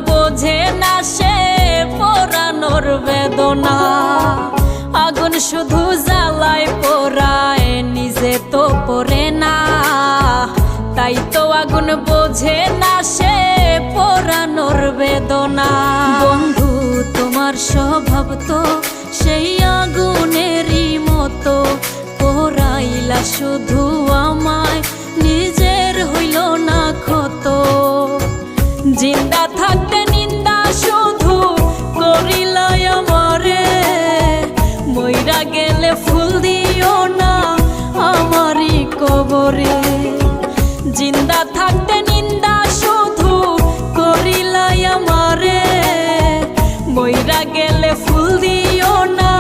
বোঝে না সে পোড়ানোর বেদনা। আগুন শুধু জ্বালায় পোড়ায়, নিজে তো পড়ে না। তাই তো আগুন বোঝে না সে পোড়ানোর বেদনা। বন্ধু তোমার স্বভাব তো সেই আগুনেরই মতো, পোড়াইলা শুধু আমায়, নিজের হইল না ক্ষত। জিন্দা থাকতে নিন্দা শুধু করিলাই আমারে, মইরা গেলে ফুল দিও না আমারই কবরে। জিন্দা থাকতে নিন্দা শুধু করিলাই আমারে, মইরা গেলে ফুল দিও না